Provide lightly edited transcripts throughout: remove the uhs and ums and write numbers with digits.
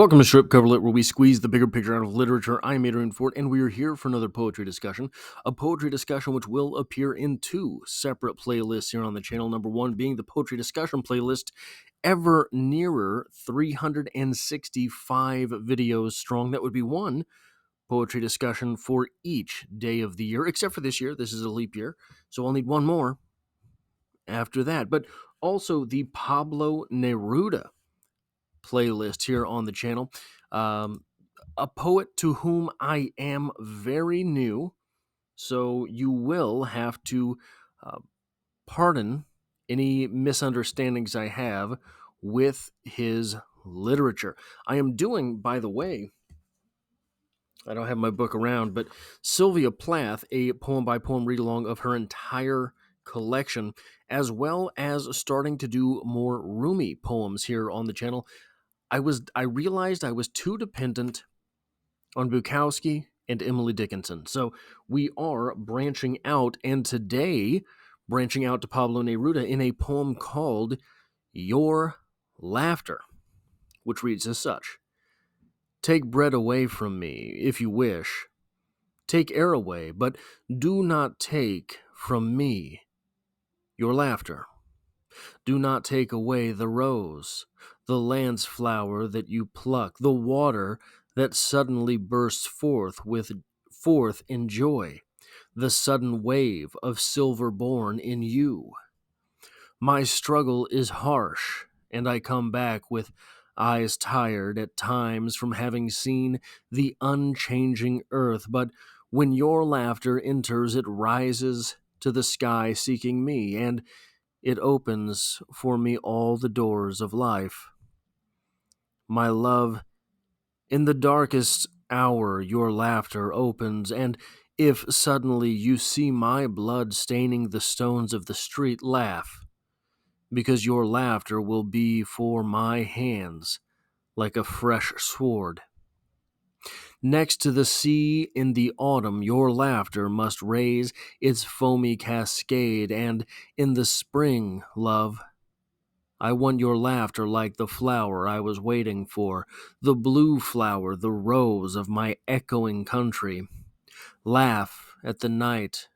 Welcome to Strip Cover Lit, where we squeeze the bigger picture out of literature. I'm Adrian Ford, and we are here for another poetry discussion. A poetry discussion which will appear in two separate playlists here on the channel. Number one being the poetry discussion playlist, ever nearer 365 videos strong. That would be one poetry discussion for each day of the year, except for this year. This is a leap year, so I'll need one more after that. But also the Pablo Neruda playlist here on the channel. A poet to whom I am very new, so you will have to uh, pardon any misunderstandings I have with his literature. I am doing, by the way, I don't have my book around, but Sylvia Plath, a poem by poem read along of her entire collection, as well as starting to do more Rumi poems here on the channel. I realized I was too dependent on Bukowski and Emily Dickinson. So we are branching out, and today branching out to Pablo Neruda in a poem called Your Laughter, which reads as such: Take bread away from me, if you wish. Take air away, but do not take from me your laughter. Do not take away the rose, the lance flower that you pluck, the water that suddenly bursts forth in joy, the sudden wave of silver born in you. My struggle is harsh, and I come back with eyes tired at times from having seen the unchanging earth, but when your laughter enters, it rises to the sky seeking me, and it opens for me all the doors of life. My love, in the darkest hour your laughter opens, and if suddenly you see my blood staining the stones of the street, laugh, because your laughter will be for my hands like a fresh sword. Next to the sea in the autumn, your laughter must raise its foamy cascade, and in the spring, love, I want your laughter like the flower I was waiting for, the blue flower, the rose of my echoing country. Laugh at the night,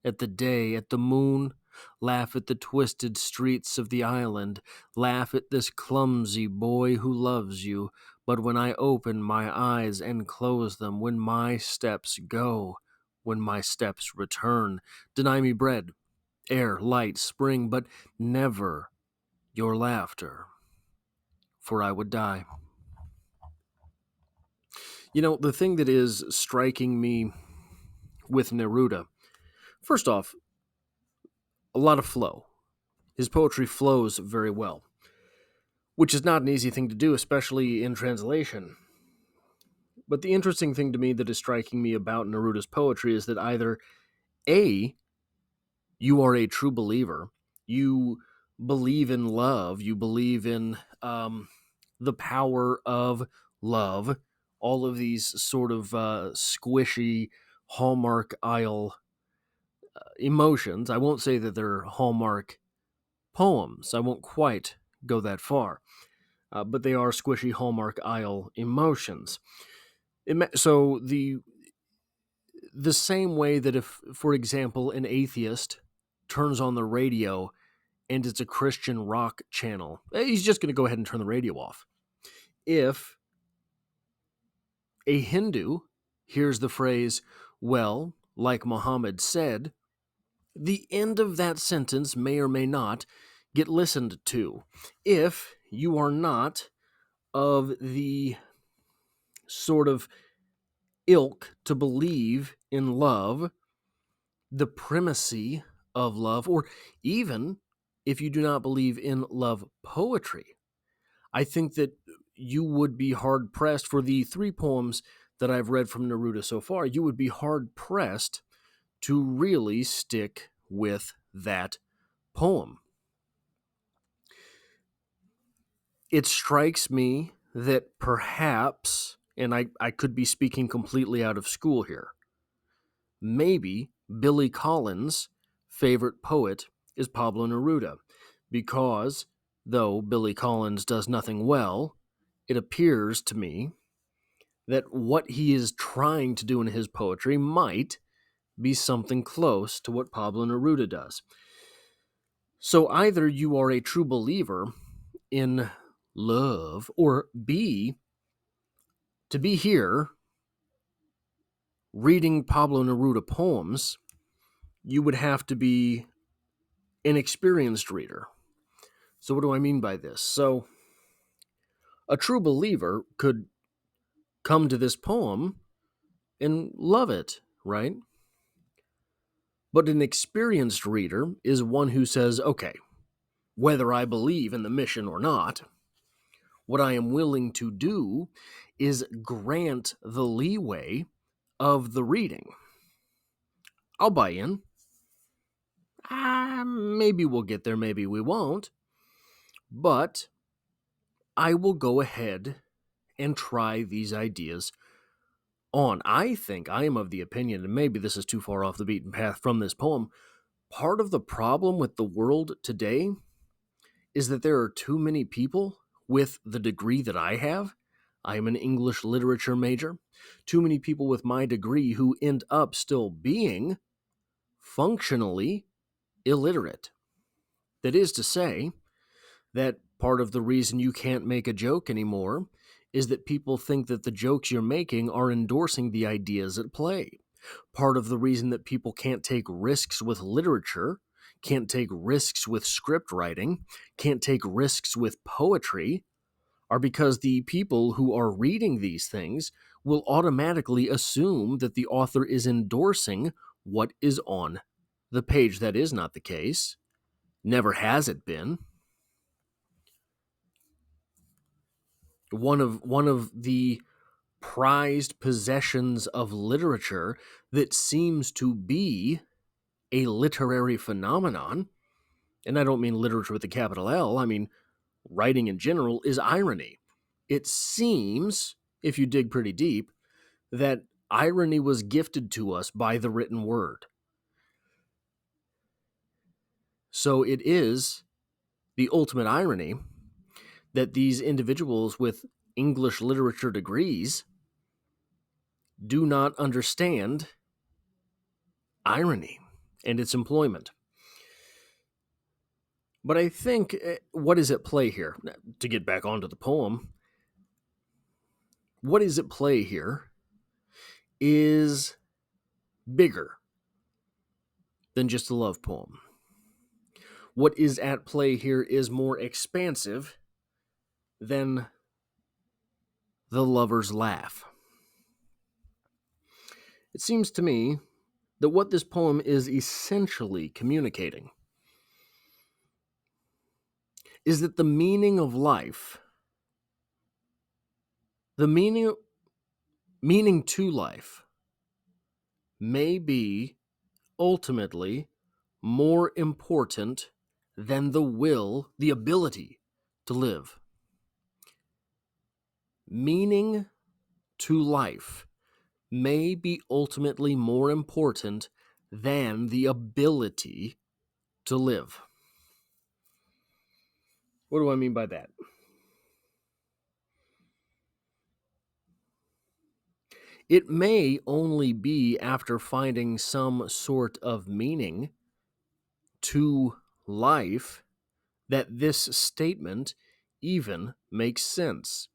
at the day, at the moon. Laugh at the twisted streets of the island. Laugh at this clumsy boy who loves you. But when I open my eyes and close them, when my steps go, when my steps return, deny me bread, air, light, spring, but never your laughter, for I would die. You know, the thing that is striking me with Neruda, first off, a lot of flow. His poetry flows very well, which is not an easy thing to do, especially in translation. But the interesting thing to me that is striking me about Neruda's poetry is that either A, you are a true believer, you believe in love, you believe in the power of love, all of these sort of squishy Hallmark Isle emotions. I won't say that they're Hallmark poems. I won't quite go that far. But they are squishy Hallmark Isle emotions. So the same way that if, for example, an atheist turns on the radio and it's a Christian rock channel, he's just going to go ahead and turn the radio off. If a Hindu hears the phrase, well, like Muhammad said, the end of that sentence may or may not get listened to. If you are not of the sort of ilk to believe in love, the primacy of love, or even if you do not believe in love poetry, I think that you would be hard pressed for the three poems that I've read from Neruda so far. You would be hard pressed to really stick with that poem. It strikes me that perhaps, and I could be speaking completely out of school here, maybe Billy Collins' favorite poet is Pablo Neruda, because though Billy Collins does nothing well, it appears to me that what he is trying to do in his poetry might be something close to what Pablo Neruda does. So either you are a true believer in love, or B, to be here reading Pablo Neruda poems, you would have to be an experienced reader. So what do I mean by this? So a true believer could come to this poem and love it, right? But an experienced reader is one who says, okay, whether I believe in the mission or not, what I am willing to do is grant the leeway of the reading. I'll buy in. Maybe we'll get there, maybe we won't. But I will go ahead and try these ideas on. I think I am of the opinion, and maybe this is too far off the beaten path from this poem, part of the problem with the world today is that there are too many people with the degree that I have. I am an English literature major. Too many people with my degree who end up still being functionally illiterate. That is to say, that part of the reason you can't make a joke anymore is that people think that the jokes you're making are endorsing the ideas at play. Part of the reason that people can't take risks with literature, can't take risks with script writing, can't take risks with poetry, are because the people who are reading these things will automatically assume that the author is endorsing what is on the page. That is not the case. Never has it been. One of the prized possessions of literature that seems to be a literary phenomenon, and I don't mean literature with a capital L, I mean writing in general, is irony. It seems, if you dig pretty deep, that irony was gifted to us by the written word. So it is the ultimate irony that these individuals with English literature degrees do not understand irony and its employment. But I think what is at play here, to get back onto the poem, what is at play here is bigger than just a love poem. What is at play here is more expansive than the lover's laugh. It seems to me that what this poem is essentially communicating is that the meaning of life, the meaning to life, may be ultimately more important than the will, the ability to live. Meaning to life may be ultimately more important than the ability to live. What do I mean by that? It may only be after finding some sort of meaning to life that this statement even makes sense.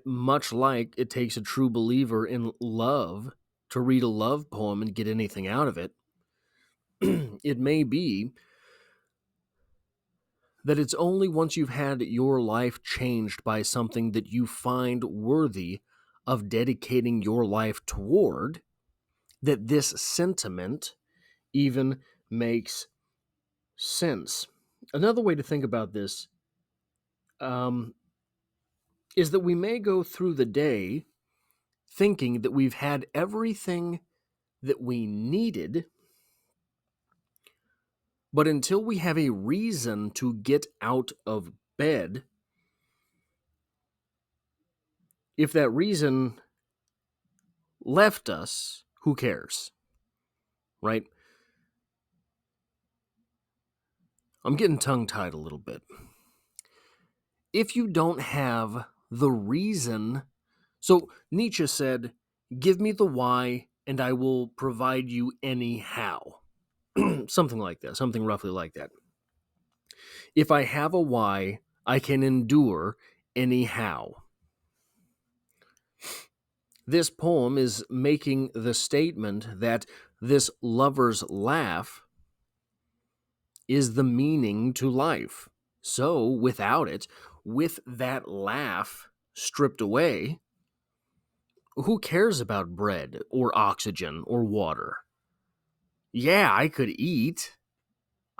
Much like it takes a true believer in love to read a love poem and get anything out of it, it may be that it's only once you've had your life changed by something that you find worthy of dedicating your life toward that this sentiment even makes sense. Another way to think about this is that we may go through the day thinking that we've had everything that we needed, but until we have a reason to get out of bed, if that reason left us, who cares? Right? I'm getting tongue-tied a little bit. if you don't have the reason, so Nietzsche said, "Give me the why, and I will provide you anyhow." Something like that, something roughly like that. If I have a why, I can endure anyhow. This poem is making the statement that this lover's laugh is the meaning to life. So, without it, with that laugh stripped away, who cares about bread or oxygen or water? Yeah, I could eat,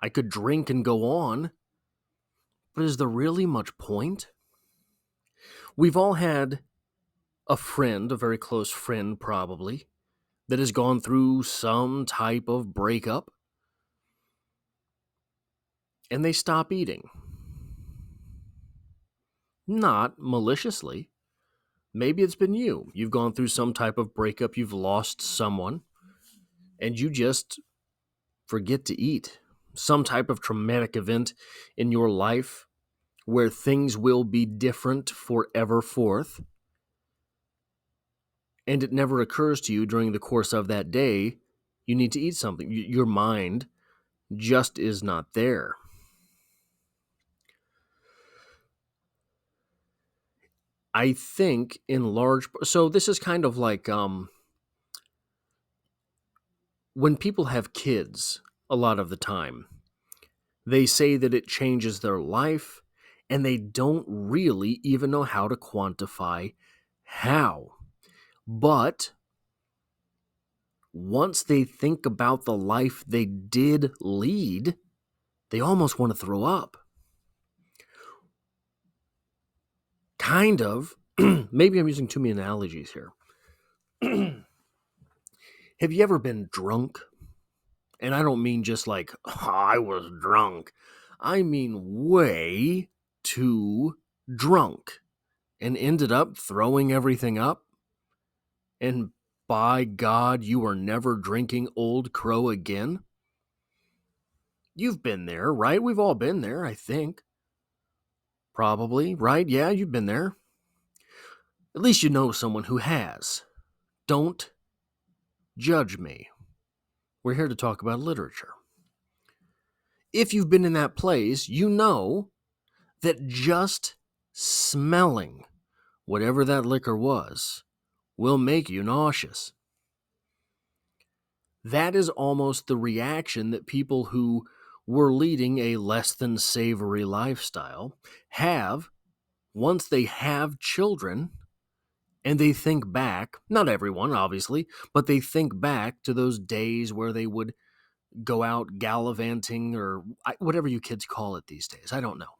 I could drink and go on, but is there really much point? We've all had a friend, a very close friend probably, that has gone through some type of breakup and they stop eating. Not maliciously. Maybe it's been you. You've gone through some type of breakup, you've lost someone, and you just forget to eat. Some type of traumatic event in your life where things will be different forever forth, and it never occurs to you during the course of that day you need to eat something. Your mind just is not there. I think in large, so this is kind of like when people have kids a lot of the time, they say that it changes their life and they don't really even know how to quantify how. But once they think about the life they did lead, they almost want to throw up. Kind of. Maybe I'm using too many analogies here. Have you ever been drunk? And I don't mean just like, "Oh, I was drunk." I mean way too drunk and ended up throwing everything up. And by God, you are never drinking Old Crow again. You've been there, right? We've all been there, I think. Probably, right? Yeah, you've been there. At least you know someone who has. Don't judge me. We're here to talk about literature. If you've been in that place, you know that just smelling whatever that liquor was will make you nauseous. That is almost the reaction that people who were leading a less than savory lifestyle have once they have children and they think back, not everyone obviously, but they think back to those days where they would go out gallivanting or whatever you kids call it these days. I don't know.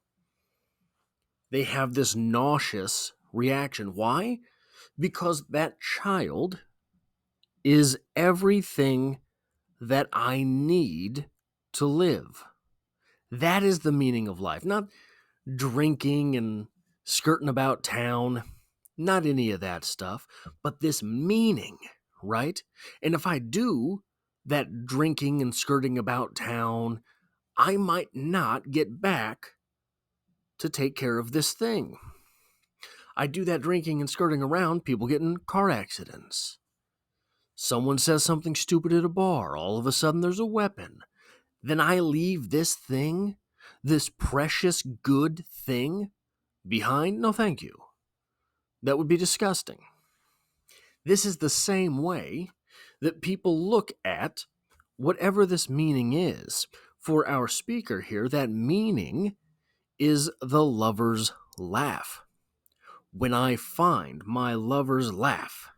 They have this nauseous reaction. Why? Because that child is everything that I need to live. That is the meaning of life, not drinking and skirting about town, not any of that stuff, but this meaning, right? And if I do that drinking and skirting about town, I might not get back to take care of this thing. I do that drinking and skirting around, people get in car accidents. Someone says something stupid at a bar, all of a sudden there's a weapon. Then I leave this thing, this precious good thing, behind? No, thank you. That would be disgusting. This is the same way that people look at whatever this meaning is. For our speaker here, that meaning is the lover's laugh. When I find my lover's laugh,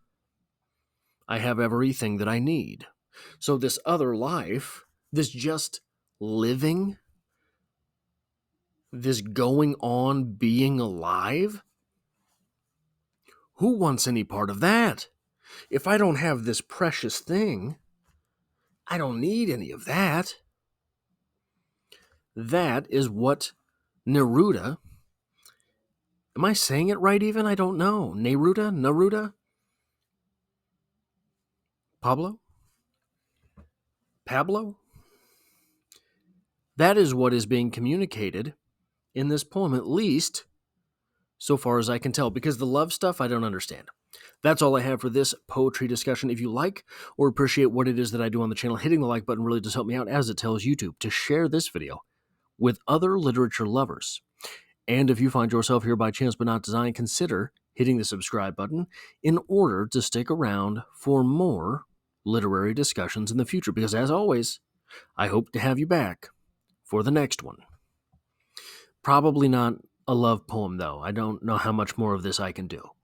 I have everything that I need. So this other life, this just living, this going on being alive, who wants any part of that? If I don't have this precious thing, I don't need any of that. That is what Neruda, am I saying it right even? I don't know. Neruda? Pablo? That is what is being communicated in this poem, at least so far as I can tell, because the love stuff I don't understand. That's all I have for this poetry discussion. If you like or appreciate what it is that I do on the channel, hitting the like button really does help me out, as it tells YouTube to share this video with other literature lovers. And if you find yourself here by chance but not design, consider hitting the subscribe button in order to stick around for more literary discussions in the future, because as always, I hope to have you back for the next one. Probably not a love poem, though. I don't know how much more of this I can do.